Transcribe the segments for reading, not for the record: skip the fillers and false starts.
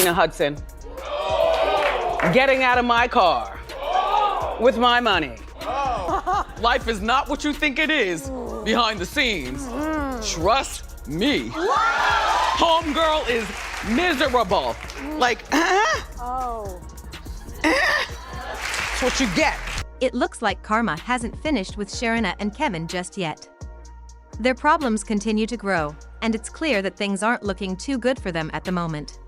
Sharina Hudson getting out of my car with my money. Life is not what you think it is behind the scenes. Trust me. Homegirl is miserable. Like, that's what you get. It looks like karma hasn't finished with Sharina and Kevin just yet. Their problems continue to grow, and it's clear that things aren't looking too good for them at the moment.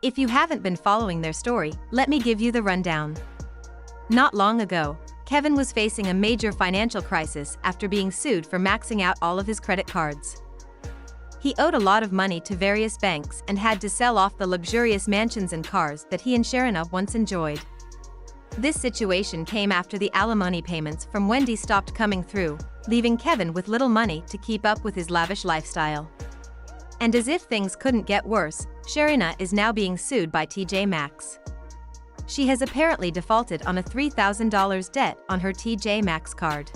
If you haven't been following their story, let me give you the rundown. Not long ago, Kevin was facing a major financial crisis after being sued for maxing out all of his credit cards. He owed a lot of money to various banks and had to sell off the luxurious mansions and cars that he and Sharina once enjoyed. This situation came after the alimony payments from Wendy stopped coming through, leaving Kevin with little money to keep up with his lavish lifestyle. And as if things couldn't get worse, Sharina is now being sued by TJ Maxx. She has apparently defaulted on a $3,000 debt on her TJ Maxx card.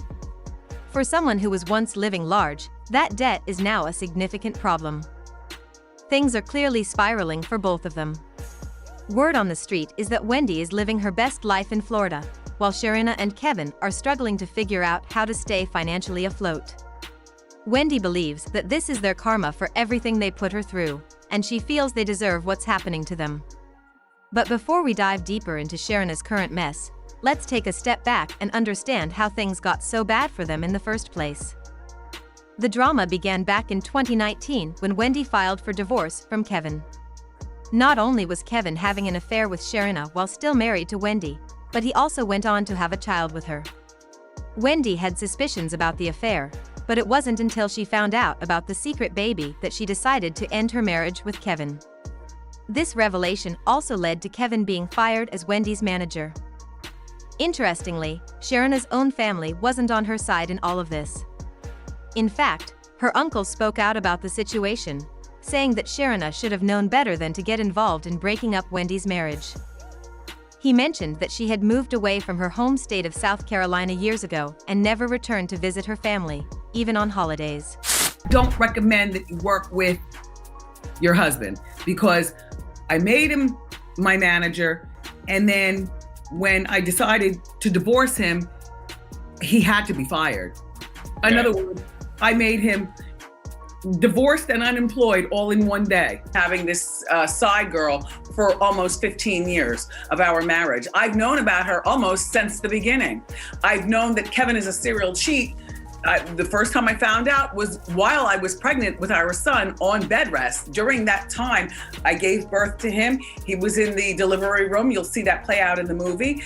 For someone who was once living large, that debt is now a significant problem. Things are clearly spiraling for both of them. Word on the street is that Wendy is living her best life in Florida, while Sharina and Kevin are struggling to figure out how to stay financially afloat. Wendy believes that this is their karma for everything they put her through, and she feels they deserve what's happening to them. But before we dive deeper into Sharina's current mess, let's take a step back and understand how things got so bad for them in the first place. The drama began back in 2019 when Wendy filed for divorce from Kevin. Not only was Kevin having an affair with Sharina while still married to Wendy, but he also went on to have a child with her. Wendy had suspicions about the affair, but it wasn't until she found out about the secret baby that she decided to end her marriage with Kevin. This revelation also led to Kevin being fired as Wendy's manager. Interestingly, Sharina's own family wasn't on her side in all of this. In fact, her uncle spoke out about the situation, saying that Sharina should have known better than to get involved in breaking up Wendy's marriage. He mentioned that she had moved away from her home state of South Carolina years ago and never returned to visit her family, even on holidays. Don't recommend that you work with your husband, because I made him my manager, and then when I decided to divorce him, he had to be fired. In other words, I made him divorced and unemployed all in one day. Having this side girl for almost 15 years of our marriage. I've known about her almost since the beginning. I've known that Kevin is a serial cheat. The first time I found out was while I was pregnant with our son on bed rest. During that time, I gave birth to him. He was in the delivery room. You'll see that play out in the movie.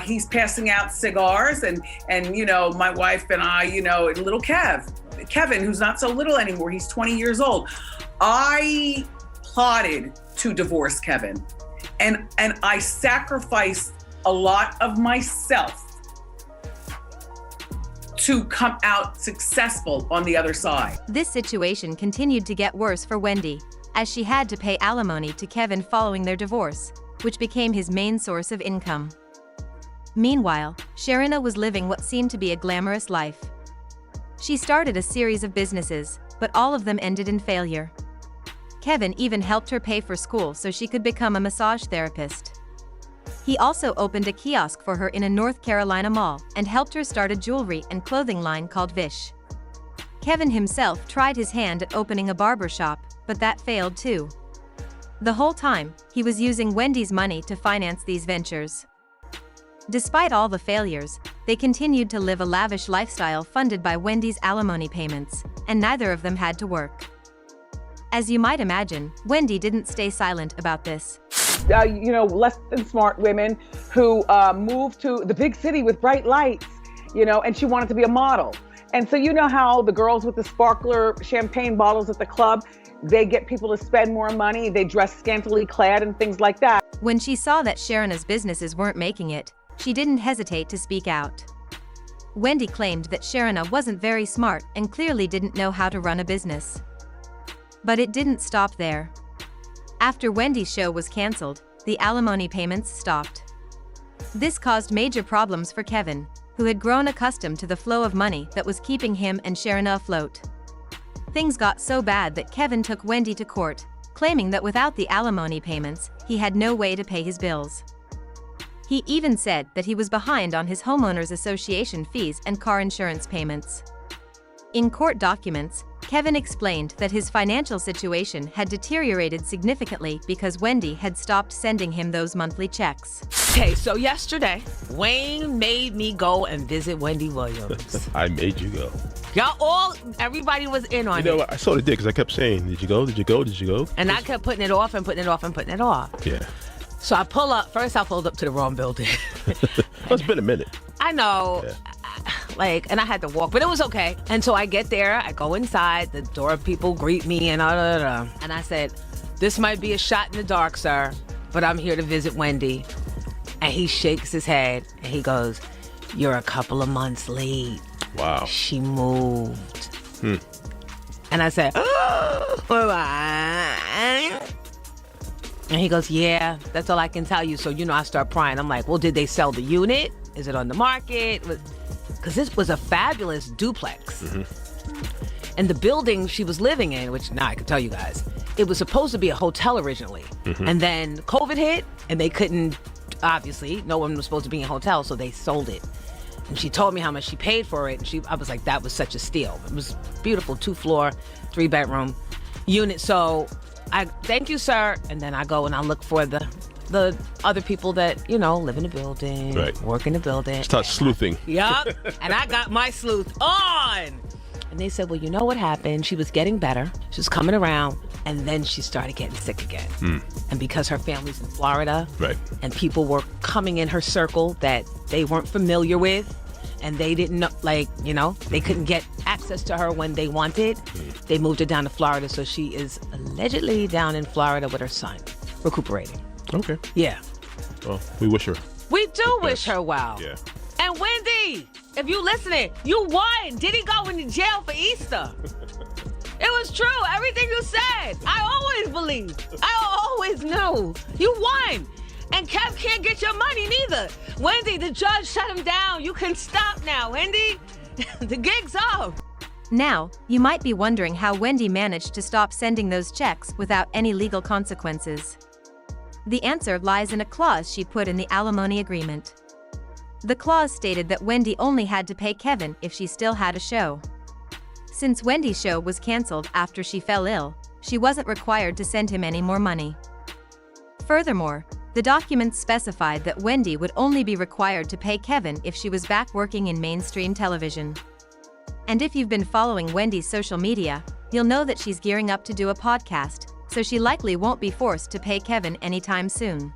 He's passing out cigars, and you know, my wife and I, you know, little Kevin, who's not so little anymore, he's 20 years old. I plotted to divorce Kevin, and I sacrificed a lot of myself to come out successful on the other side. This situation continued to get worse for Wendy, as she had to pay alimony to Kevin following their divorce, which became his main source of income. Meanwhile, Sharina was living what seemed to be a glamorous life. She started a series of businesses, but all of them ended in failure. Kevin even helped her pay for school so she could become a massage therapist. He also opened a kiosk for her in a North Carolina mall and helped her start a jewelry and clothing line called Vish. Kevin himself tried his hand at opening a barber shop, but that failed too. The whole time, he was using Wendy's money to finance these ventures. Despite all the failures, they continued to live a lavish lifestyle funded by Wendy's alimony payments, and neither of them had to work. As you might imagine, Wendy didn't stay silent about this. You know, less than smart women who moved to the big city with bright lights, you know, and she wanted to be a model. And so you know how the girls with the sparkler champagne bottles at the club, they get people to spend more money, they dress scantily clad and things like that. When she saw that Sharina's businesses weren't making it, she didn't hesitate to speak out. Wendy claimed that Sharina wasn't very smart and clearly didn't know how to run a business. But it didn't stop there. After Wendy's show was canceled, the alimony payments stopped. This caused major problems for Kevin, who had grown accustomed to the flow of money that was keeping him and Sharina afloat. Things got so bad that Kevin took Wendy to court, claiming that without the alimony payments, he had no way to pay his bills. He even said that he was behind on his homeowners association fees and car insurance payments. In court documents, Kevin explained that his financial situation had deteriorated significantly because Wendy had stopped sending him those monthly checks. Okay, so yesterday, Wayne made me go and visit Wendy Williams. I made you go. Everybody was in on You know it. what? I sort of did because I kept saying, did you go? Did you go? Did you go? And I kept putting it off and putting it off and putting it off. Yeah. So I pull up. First, I pulled up to the wrong building. It's been a minute. I know. Yeah. And I had to walk, but it was okay. And so I get there, I go inside, the door people greet me and and I said, this might be a shot in the dark, sir, but I'm here to visit Wendy. And he shakes his head and he goes, you're a couple of months late. Wow. She moved. And I said, oh, and he goes, yeah, that's all I can tell you. So, I start prying. I'm like, well, did they sell the unit? Is it on the market? Because this was a fabulous duplex. And the building she was living in, which now I can tell you guys, it was supposed to be a hotel originally. And then COVID hit and they couldn't, obviously, no one was supposed to be in a hotel, so they sold it. And she told me how much she paid for it. And I was like, that was such a steal. It was beautiful, 2-floor, 3-bedroom unit. So I thank you, sir. And then I go and I look for the other people that, live in the building, Right. work in the building. Start sleuthing. Yup. And I got my sleuth on. And they said, well, you know what happened? She was getting better. She was coming around. And then she started getting sick again. And because her family's in Florida, Right. and people were coming in her circle that they weren't familiar with, and they didn't know, they couldn't get access to her when they wanted, they moved her down to Florida. So she is allegedly down in Florida with her son, recuperating. Okay. Yeah. Well, we wish her. We do the wish best. her well. Yeah. And Wendy, if you listening, you won. Did he go into jail for Easter? It was true. Everything you said. I always believed. I always knew. You won. And Kev can't get your money neither. Wendy, the judge shut him down. You can stop now, Wendy. The gig's up. Now, you might be wondering how Wendy managed to stop sending those checks without any legal consequences. The answer lies in a clause she put in the alimony agreement. The clause stated that Wendy only had to pay Kevin if she still had a show. Since Wendy's show was canceled after she fell ill, she wasn't required to send him any more money. Furthermore, the documents specified that Wendy would only be required to pay Kevin if she was back working in mainstream television. And if you've been following Wendy's social media, you'll know that she's gearing up to do a podcast, so she likely won't be forced to pay Kevin anytime soon.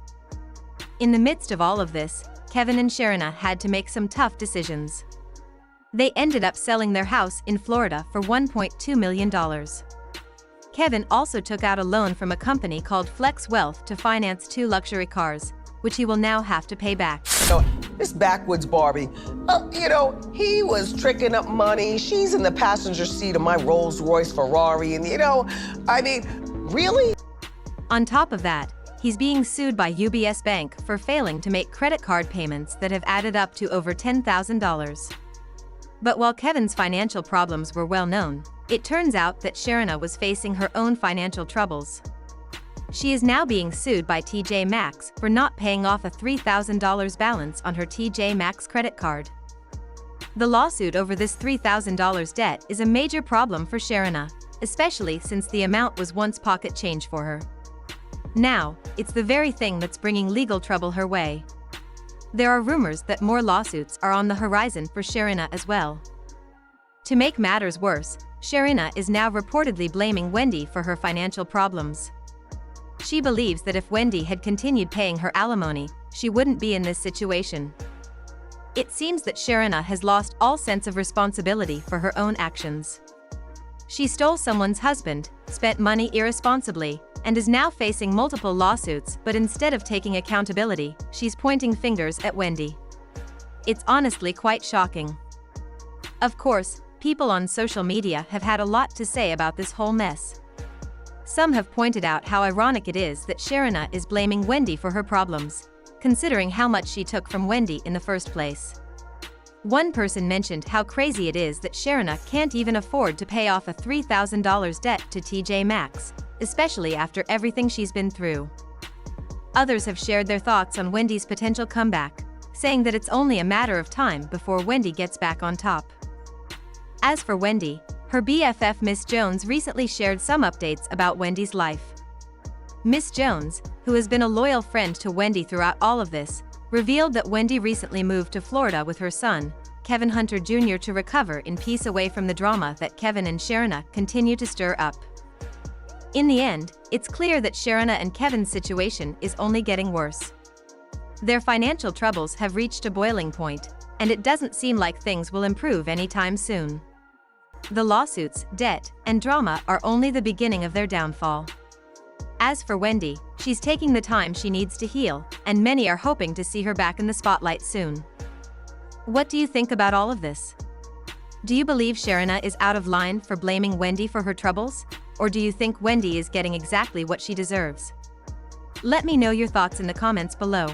In the midst of all of this, Kevin and Sharina had to make some tough decisions. They ended up selling their house in Florida for $1.2 million. Kevin also took out a loan from a company called Flex Wealth to finance 2 luxury cars, which he will now have to pay back. This backwoods Barbie, he was tricking up money. She's in the passenger seat of my Rolls Royce Ferrari. And, really? On top of that, he's being sued by UBS Bank for failing to make credit card payments that have added up to over $10,000. But while Kevin's financial problems were well known, it turns out that Sharina was facing her own financial troubles. She is now being sued by TJ Maxx for not paying off a $3,000 balance on her TJ Maxx credit card. The lawsuit over this $3,000 debt is a major problem for Sharina, especially since the amount was once pocket change for her. Now, it's the very thing that's bringing legal trouble her way. There are rumors that more lawsuits are on the horizon for Sharina as well. To make matters worse, Sharina is now reportedly blaming Wendy for her financial problems. She believes that if Wendy had continued paying her alimony, she wouldn't be in this situation. It seems that Sharina has lost all sense of responsibility for her own actions. She stole someone's husband, spent money irresponsibly, and is now facing multiple lawsuits, but instead of taking accountability, she's pointing fingers at Wendy. It's honestly quite shocking. Of course, people on social media have had a lot to say about this whole mess. Some have pointed out how ironic it is that Sharina is blaming Wendy for her problems, considering how much she took from Wendy in the first place. One person mentioned how crazy it is that Sharina can't even afford to pay off a $3,000 debt to TJ Maxx, especially after everything she's been through. Others have shared their thoughts on Wendy's potential comeback, saying that it's only a matter of time before Wendy gets back on top. As for Wendy, her BFF Miss Jones recently shared some updates about Wendy's life. Miss Jones, who has been a loyal friend to Wendy throughout all of this, revealed that Wendy recently moved to Florida with her son, Kevin Hunter Jr., to recover in peace away from the drama that Kevin and Sharina continue to stir up. In the end, it's clear that Sharina and Kevin's situation is only getting worse. Their financial troubles have reached a boiling point, and it doesn't seem like things will improve anytime soon. The lawsuits, debt, and drama are only the beginning of their downfall. As for Wendy, she's taking the time she needs to heal, and many are hoping to see her back in the spotlight soon. What do you think about all of this? Do you believe Sharina is out of line for blaming Wendy for her troubles? Or do you think Wendy is getting exactly what she deserves? Let me know your thoughts in the comments below.